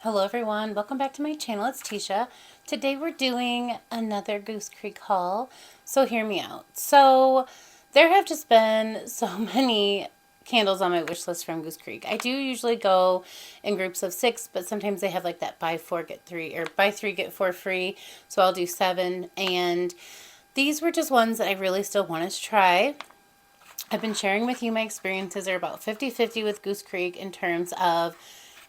Hello everyone, welcome back to my channel. It's Tisha. Today we're doing another Goosecreek haul, so hear me out. So there have just been so many candles on my wish list from Goosecreek. I do usually go in groups of 6, but sometimes they have like that buy 4 get 3 or buy 3 get 4 free, so I'll do 7, and these were just ones that I really still wanted to try. I've been sharing with you my experiences are about 50-50 with Goosecreek in terms of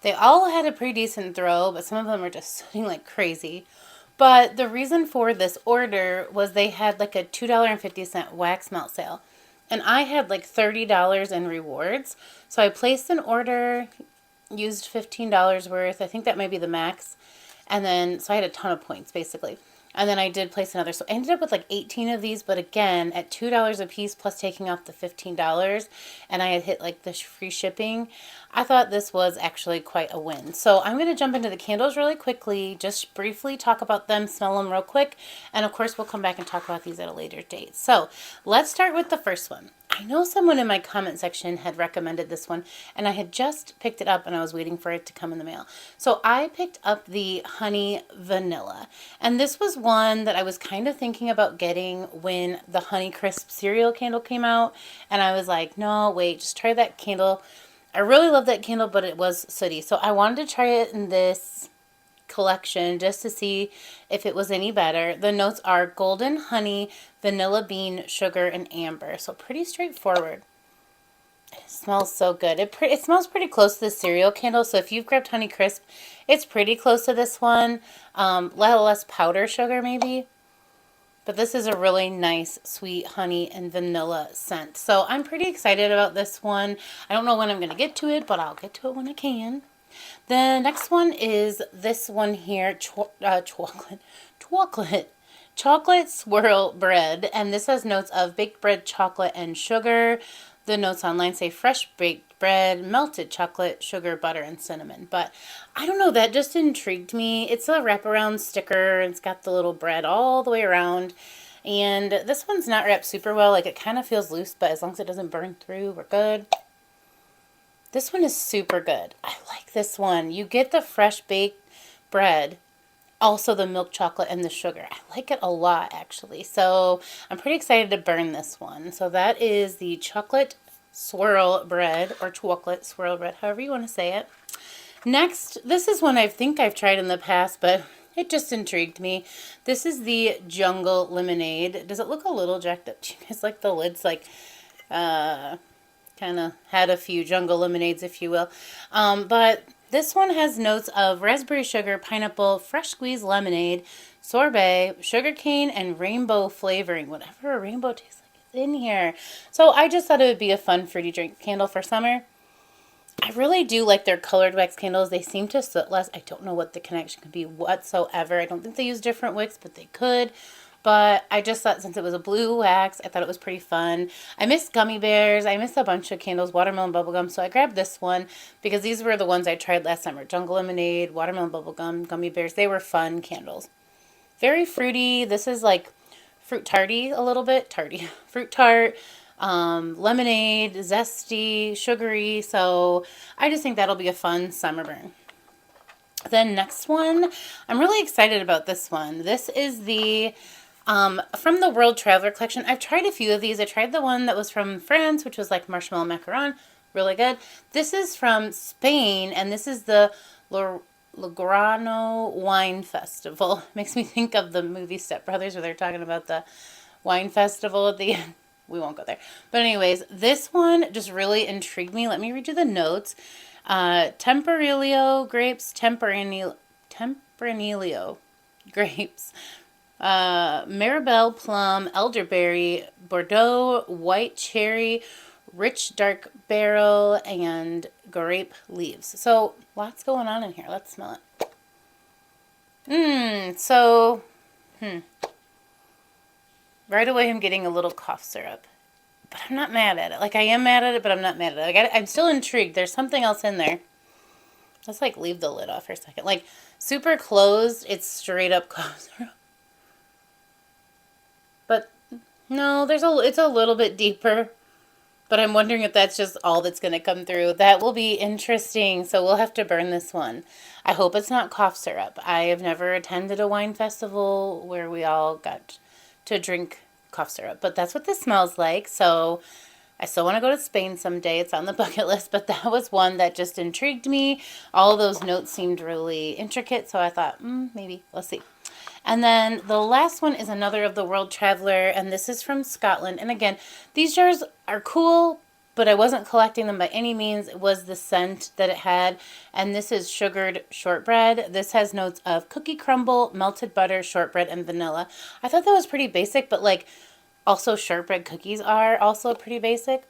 they all had a pretty decent throw, but some of them were just selling like crazy. But the reason for this order was they had like a $2.50 wax melt sale. And I had like $30 in rewards. So I placed an order, used $15 worth. I think that might be the max. And then, so I had a ton of points basically. And then I did place another. So I ended up with like 18 of these, but again, at $2 a piece plus taking off the $15, and I had hit like the free shipping. I thought this was actually quite a win. So I'm going to jump into the candles really quickly, just briefly talk about them, smell them real quick, and of course we'll come back and talk about these at a later date. So let's start with the first one. I know someone in my comment section had recommended this one, and I had just picked it up and I was waiting for it to come in the mail. So I picked up the Honey Vanilla, and this was one that I was kind of thinking about getting when the Honey Crisp cereal candle came out, and I was like, no, wait, just try that candle. I really love that candle, but it was sooty, so I wanted to try it in this collection just to see if it was any better. The notes are golden honey, vanilla bean, sugar, and amber. So pretty straightforward. It smells so good. It smells pretty close to the cereal candle. So if you've grabbed Honey Crisp, it's pretty close to this one. A little less powder sugar maybe. But this is a really nice sweet honey and vanilla scent. So I'm pretty excited about this one. I don't know when I'm going to get to it, but I'll get to it when I can. The next one is this one here, chocolate swirl bread, and this has notes of baked bread, chocolate, and sugar. The notes online say fresh baked bread, melted chocolate, sugar, butter, and cinnamon. But I don't know, that just intrigued me. It's a wraparound sticker, and it's got the little bread all the way around. And this one's not wrapped super well, like it kind of feels loose, but as long as it doesn't burn through, we're good. This one is super good. I like this one. You get the fresh baked bread, also the milk chocolate and the sugar. I like it a lot actually. So I'm pretty excited to burn this one. So that is the chocolate swirl bread or chocolate swirl bread, however you want to say it. Next, this is one I think I've tried in the past, but it just intrigued me. This is the Jungle Lemonade. Does it look a little jacked up? Do you guys like the lids like kind of had a few jungle lemonades, if you will. But this one has notes of raspberry sugar, pineapple, fresh squeezed lemonade, sorbet, sugarcane, and rainbow flavoring. Whatever a rainbow tastes like is in here. So I just thought it would be a fun fruity drink candle for summer. I really do like their colored wax candles. They seem to soot less. I don't know what the connection could be whatsoever. I don't think they use different wicks, but they could. But I just thought since it was a blue wax, I thought it was pretty fun. I missed gummy bears. I missed a bunch of candles, watermelon bubblegum. So I grabbed this one because these were the ones I tried last summer. Jungle lemonade, watermelon bubblegum, gummy bears. They were fun candles. Very fruity. This is like fruit tarty a little bit. Tarty. Fruit tart, lemonade, zesty, sugary. So I just think that'll be a fun summer burn. The next one, I'm really excited about this one. This is the from the World Traveler Collection. I've tried a few of these. I tried the one that was from France, which was like marshmallow macaron. Really good. This is from Spain, and this is the Lograno Wine Festival. Makes me think of the movie Step Brothers where they're talking about the wine festival at the end. We won't go there. But anyways, this one just really intrigued me. Let me read you the notes. Tempranillo grapes, Tempranillo grapes, Maribel plum, elderberry, Bordeaux, white cherry, rich dark barrel, and grape leaves. So lots going on in here. Let's smell it. Right away I'm getting a little cough syrup. But I'm not mad at it. Like I am mad at it, but I'm not mad at it. Like I'm still intrigued. There's something else in there. Let's like leave the lid off for a second. Like super closed, it's straight up cough syrup. But no, it's a little bit deeper. But I'm wondering if that's just all that's going to come through. That will be interesting. So we'll have to burn this one. I hope it's not cough syrup. I have never attended a wine festival where we all got to drink cough syrup. But that's what this smells like. So I still want to go to Spain someday. It's on the bucket list. But that was one that just intrigued me. All of those notes seemed really intricate. So I thought, maybe. Let's see. And then the last one is another of the World Traveler, and this is from Scotland. And again, these jars are cool, but I wasn't collecting them by any means. It was the scent that it had. And this is sugared shortbread. This has notes of cookie crumble, melted butter, shortbread, and vanilla. I thought that was pretty basic, but like also shortbread cookies are also pretty basic.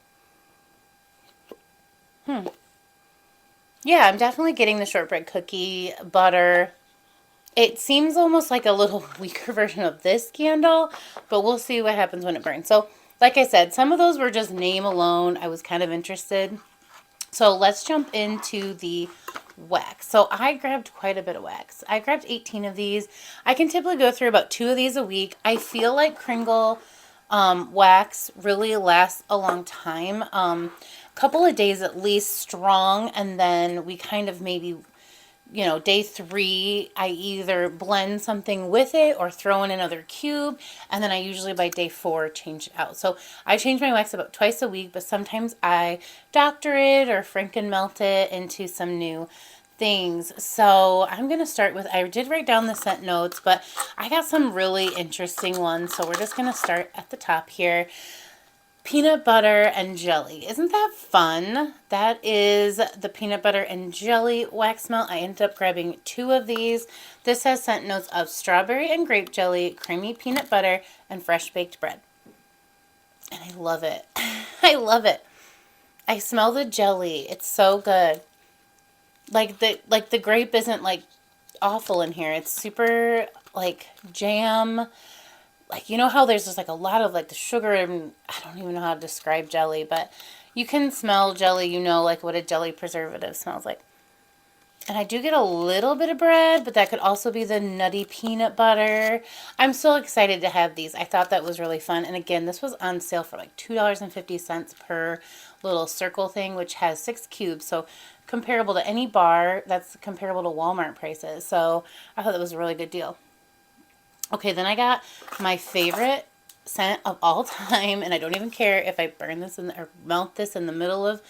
Yeah, I'm definitely getting the shortbread cookie, butter. It seems almost like a little weaker version of this candle, but we'll see what happens when it burns. So, like I said, some of those were just name alone. I was kind of interested. So let's jump into the wax. So I grabbed quite a bit of wax. I grabbed 18 of these. I can typically go through about 2 of these a week. I feel like Kringle wax really lasts a long time. Couple of days at least strong, and then we kind of maybe day 3, I either blend something with it or throw in another cube. And then I usually by day 4 change it out. So I change my wax about twice a week, but sometimes I doctor it or Franken melt it into some new things. So I'm going to start with, I did write down the scent notes, but I got some really interesting ones. So we're just going to start at the top here. Peanut butter and jelly. Isn't that fun? That is the peanut butter and jelly wax melt. I ended up grabbing 2 of these. This has scent notes of strawberry and grape jelly, creamy peanut butter, and fresh baked bread. And I love it. I love it. I smell the jelly. It's so good. Like the grape isn't like awful in here. It's super like jam. Like, you know how there's just like a lot of like the sugar, and I don't even know how to describe jelly, but you can smell jelly, like what a jelly preservative smells like. And I do get a little bit of bread, but that could also be the nutty peanut butter. I'm so excited to have these. I thought that was really fun. And again, this was on sale for like $2.50 per little circle thing, which has 6 cubes. So comparable to any bar, that's comparable to Walmart prices. So I thought that was a really good deal. Okay, then I got my favorite scent of all time, and I don't even care if I burn this or melt this in the middle of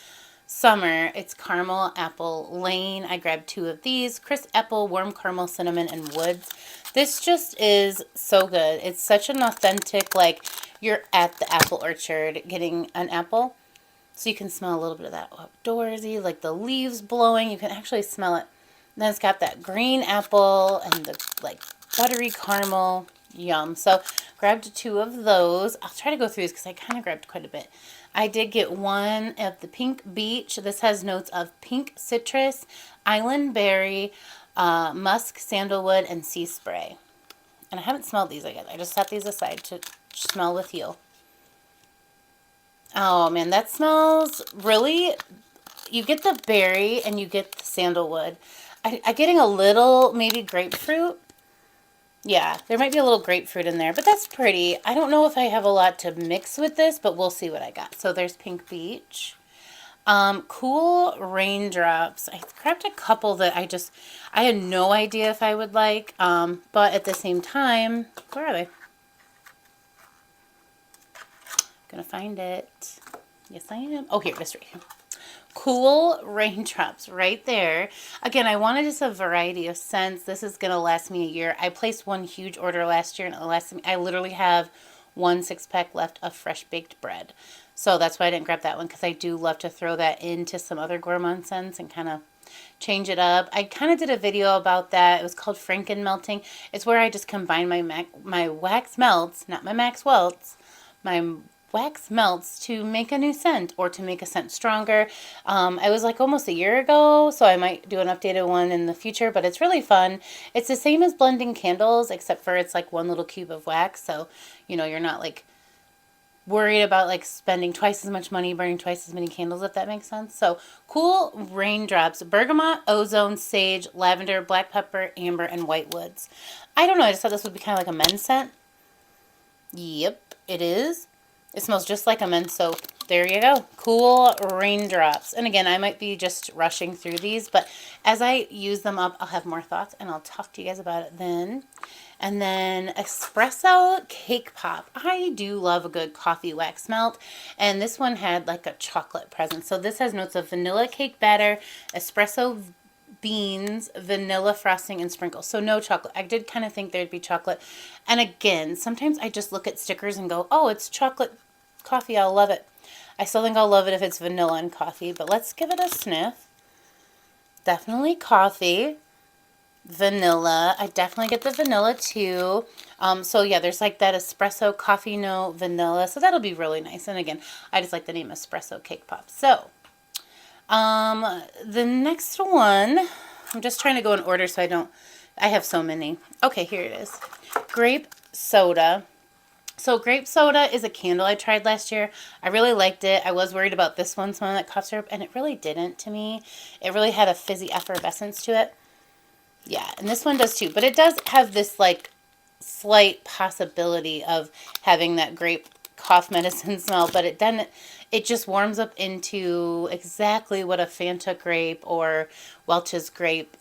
summer. It's Caramel Apple Lane. I grabbed 2 of these, crisp apple, warm caramel, cinnamon, and woods. This just is so good. It's such an authentic, like you're at the apple orchard getting an apple. So you can smell a little bit of that outdoorsy, like the leaves blowing. You can actually smell it. And then it's got that green apple and the like buttery caramel. Yum. So grabbed 2 of those. I'll try to go through these because I kind of grabbed quite a bit. I did get 1 of the Pink Beach. This has notes of pink citrus, island berry, musk, sandalwood, and sea spray. And I haven't smelled these yet. I just set these aside to smell with you. Oh man, that smells really, you get the berry and you get the sandalwood. I'm getting a little maybe grapefruit. Yeah, there might be a little grapefruit in there, but that's pretty. I don't know if I have a lot to mix with this, but we'll see what I got. So there's Pink Beach. Cool Raindrops. I grabbed a couple that I had no idea if I would like, but at the same time, where are they? Gonna find it. Yes, I am. Oh, here, this right here. Cool Raindrops right there. Again, I wanted just a variety of scents. This is going to last me a year. I placed one huge order last year, and it lasted me. I literally have 1 6-pack left of fresh baked bread. So that's why I didn't grab that one, because I do love to throw that into some other gourmand scents and kind of change it up. I kind of did a video about that. It was called Franken melting. It's where I just combine my wax melts, not my Max Welts, my wax melts to make a new scent or to make a scent stronger. It was like almost a year ago, so I might do an updated one in the future, but it's really fun. It's the same as blending candles, except for it's like 1 little cube of wax, so you're not like worried about like spending twice as much money burning twice as many candles, if that makes sense. So Cool Raindrops, bergamot, ozone, sage, lavender, black pepper, amber, and white woods. I don't know, I just thought this would be kind of like a men's scent. Yep, it is. It smells just like a men's soap. There you go. Cool raindrops. And again, I might be just rushing through these, but as I use them up, I'll have more thoughts and I'll talk to you guys about it then. And then espresso cake pop. I do love a good coffee wax melt. And this one had like a chocolate present. So this has notes of vanilla cake batter, espresso beans, vanilla frosting, and sprinkles. So no chocolate. I did kind of think there'd be chocolate. And again, sometimes I just look at stickers and go, oh, it's chocolate coffee. I'll love it. I still think I'll love it if it's vanilla and coffee, but let's give it a sniff. Definitely coffee. Vanilla. I definitely get the vanilla too. So yeah, there's like that espresso coffee note, vanilla. So that'll be really nice. And again, I just like the name espresso cake pop. So the next one, I'm just trying to go in order so I have so many. Okay, here it is. Grape soda. So grape soda is a candle I tried last year. I really liked it. I was worried about this one smelling like cough syrup, and it really didn't to me. It really had a fizzy effervescence to it. Yeah, and this one does too. But it does have this like slight possibility of having that grape cough medicine smell, but it just warms up into exactly what a Fanta grape or Welch's grape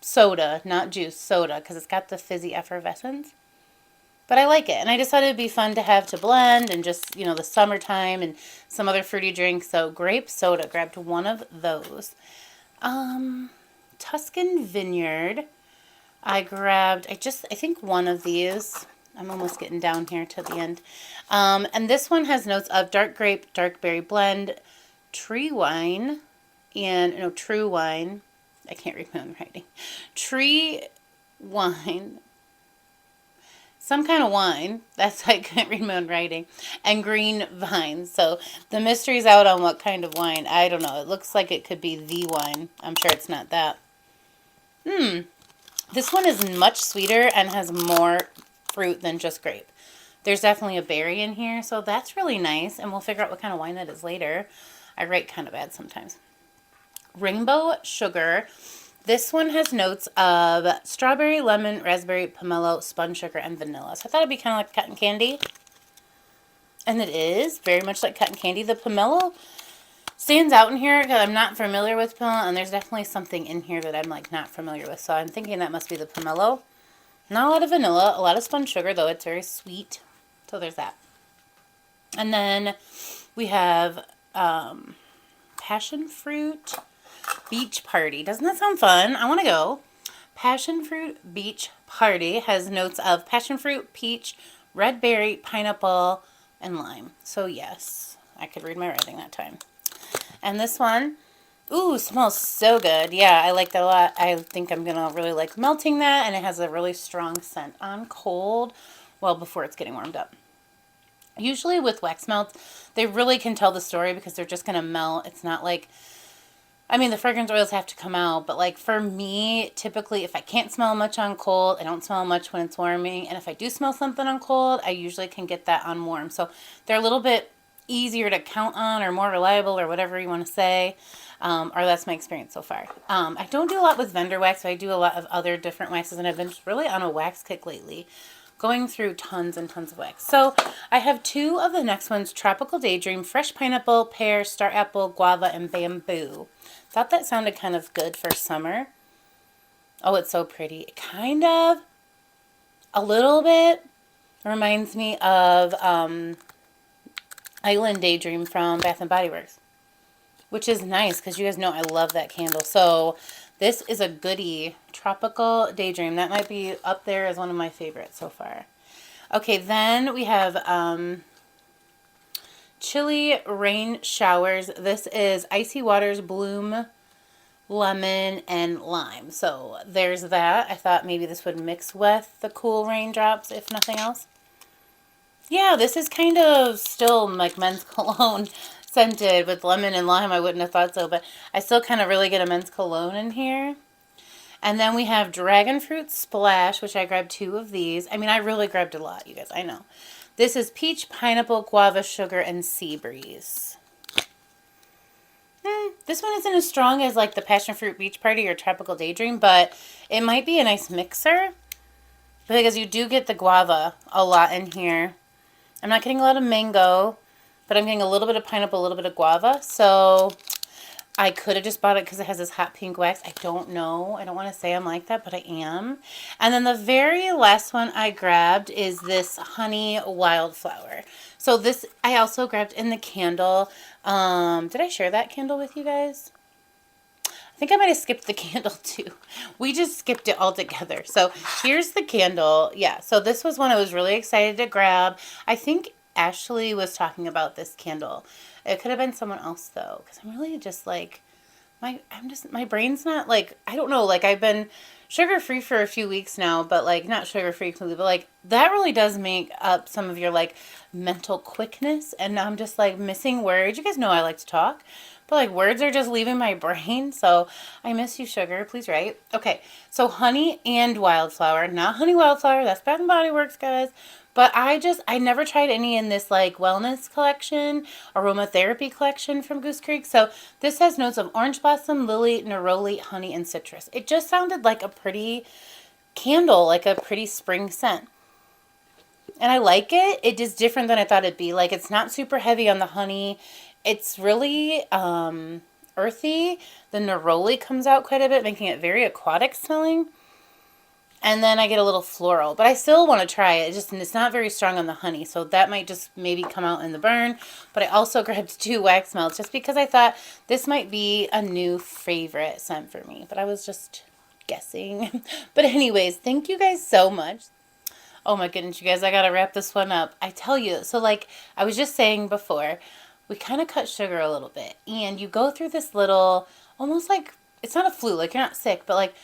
soda, not juice, soda, because it's got the fizzy effervescence. But I like it, and I just thought it'd be fun to have to blend and just, you know, the summertime and some other fruity drinks. So grape soda, grabbed one of those. Tuscan Vineyard, I grabbed, I think one of these. I'm almost getting down here to the end. And this one has notes of dark grape, dark berry blend, tree wine, and, no, true wine. I can't read my own writing. Tree wine, some kind of wine. That's why I couldn't read my own writing. And green vines. So the mystery's out on what kind of wine. I don't know. It looks like it could be the wine. I'm sure it's not that. This one is much sweeter and has more fruit than just grape. There's definitely a berry in here, so that's really nice. And we'll figure out what kind of wine that is later. I write kind of bad sometimes. Rainbow Sugar. This one has notes of strawberry, lemon, raspberry, pomelo, spun sugar, and vanilla. So I thought it'd be kind of like cotton candy. And it is very much like cotton candy. The pomelo stands out in here because I'm not familiar with pomelo, and there's definitely something in here that I'm like not familiar with. So I'm thinking that must be the pomelo. Not a lot of vanilla, a lot of spun sugar, though it's very sweet. So there's that. And then we have passion fruit beach party. Doesn't that sound fun? I want to go. Passion fruit beach party has notes of passion fruit, peach, red berry, pineapple, and lime. So yes, I could read my writing that time. And this one, ooh, smells so good. Yeah, I like that a lot. I think I'm going to really like melting that, and it has a really strong scent on cold, well, before it's getting warmed up. Usually with wax melts, they really can tell the story because they're just going to melt. It's not like, I mean, the fragrance oils have to come out, but like for me, typically if I can't smell much on cold, I don't smell much when it's warming. And if I do smell something on cold, I usually can get that on warm. So they're a little bit easier to count on or more reliable or whatever you want to say. Or that's my experience so far. I don't do a lot with vendor wax, but I do a lot of other different waxes, and I've been just really on a wax kick lately, going through tons and tons of wax. So I have two of the next ones, Tropical Daydream, Fresh Pineapple, Pear, Star Apple, Guava, and Bamboo. Thought that sounded kind of good for summer. Oh, it's so pretty. It kind of, a little bit, reminds me of Island Daydream from Bath & Body Works, which is nice because you guys know I love that candle. So this is a goodie, Tropical Daydream. That might be up there as one of my favorites so far. Okay, then we have Chili Rain Showers. This is Icy Waters, Bloom, Lemon, and Lime. So there's that. I thought maybe this would mix with the cool raindrops, if nothing else. Yeah, this is kind of still like men's cologne scented with lemon and lime. I wouldn't have thought so, but I still kind of really get a men's cologne in here. And then we have Dragon Fruit Splash, which I grabbed two of these. I mean, I really grabbed a lot, you guys. I know. This is Peach, Pineapple, Guava, Sugar, and Sea Breeze. This one isn't as strong as like the Passion Fruit Beach Party or Tropical Daydream, but it might be a nice mixer because you do get the guava a lot in here. I'm not getting a lot of mango, but I'm getting a little bit of pineapple, a little bit of guava. So I could have just bought it because it has this hot pink wax. I don't know. I don't want to say I'm like that, but I am. And then the very last one I grabbed is this honey wildflower. So this I also grabbed in the candle. Did I share that candle with you guys? I think I might have skipped the candle too. We just skipped it all together. So here's the candle. Yeah, so this was one I was really excited to grab. I think Ashley was talking about this candle. It could have been someone else though, because I'm really just like, my brain's not like, I don't know, like I've been sugar free for a few weeks now, but like not sugar free completely, but like that really does make up some of your like mental quickness. And I'm just like missing words. You guys know I like to talk, but like words are just leaving my brain. So I miss you, sugar. Please write. Okay, so honey and wildflower, not honey wildflower. That's Bath and Body Works, guys. But I never tried any in this like wellness collection, aromatherapy collection from Goosecreek. So this has notes of orange blossom, lily, neroli, honey, and citrus. It just sounded like a pretty candle, like a pretty spring scent. And I like it. It is different than I thought it'd be. Like it's not super heavy on the honey. It's really earthy. The neroli comes out quite a bit, making it very aquatic smelling. And then I get a little floral, but I still want to try it. It's not very strong on the honey, so that might just maybe come out in the burn. But I also grabbed 2 wax melts just because I thought this might be a new favorite scent for me. But I was just guessing. But anyways, thank you guys so much. Oh my goodness, you guys, I gotta wrap this one up. I tell you, so like I was just saying before, we kind of cut sugar a little bit, and you go through this little, almost like, it's not a flu, like you're not sick, but like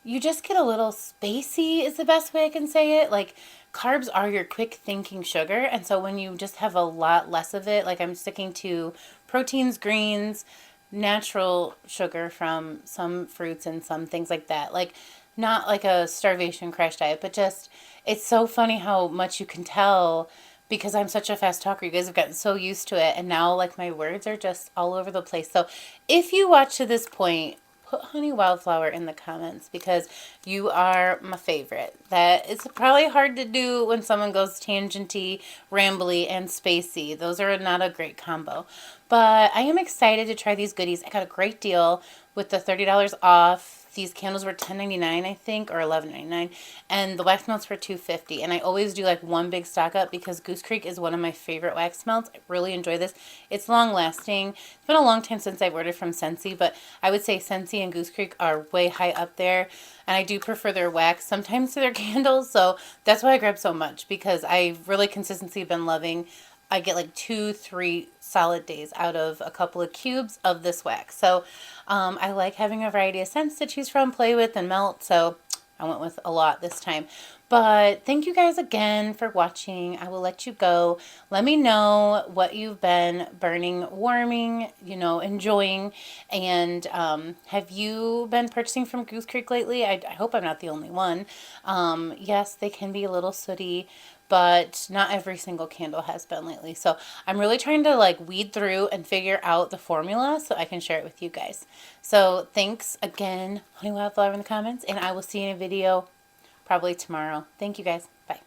you just get a little spacey is the best way I can say it. Like carbs are your quick thinking sugar, and so when you just have a lot less of it, like I'm sticking to proteins, greens, natural sugar from some fruits and some things like that. Like not like a starvation crash diet, but just it's so funny how much you can tell because I'm such a fast talker. You guys have gotten so used to it, and now like my words are just all over the place. So if you watch to this point, put honey wildflower in the comments because you are my favorite. That it's probably hard to do when someone goes tangenty, rambly, and spacey. Those are not a great combo. But I am excited to try these goodies. I got a great deal with the $30 off. These candles were $10.99, I think, or $11.99, and the wax melts were $2.50. And I always do like one big stock up because Goosecreek is one of my favorite wax melts. I really enjoy this. It's long lasting. It's been a long time since I've ordered from Scentsy, but I would say Scentsy and Goosecreek are way high up there. And I do prefer their wax sometimes to their candles, so that's why I grab so much because I've really consistently been loving. I get like 2-3 solid days out of a couple of cubes of this wax. So I like having a variety of scents to choose from, play with, and melt. So I went with a lot this time. But thank you guys again for watching. I will let you go. Let me know what you've been burning, warming, enjoying. And have you been purchasing from Goosecreek lately? I hope I'm not the only one. Yes, they can be a little sooty, but not every single candle has been lately. So I'm really trying to like weed through and figure out the formula so I can share it with you guys. So thanks again, honey wildflower in the comments, and I will see you in a video probably tomorrow. Thank you guys. Bye.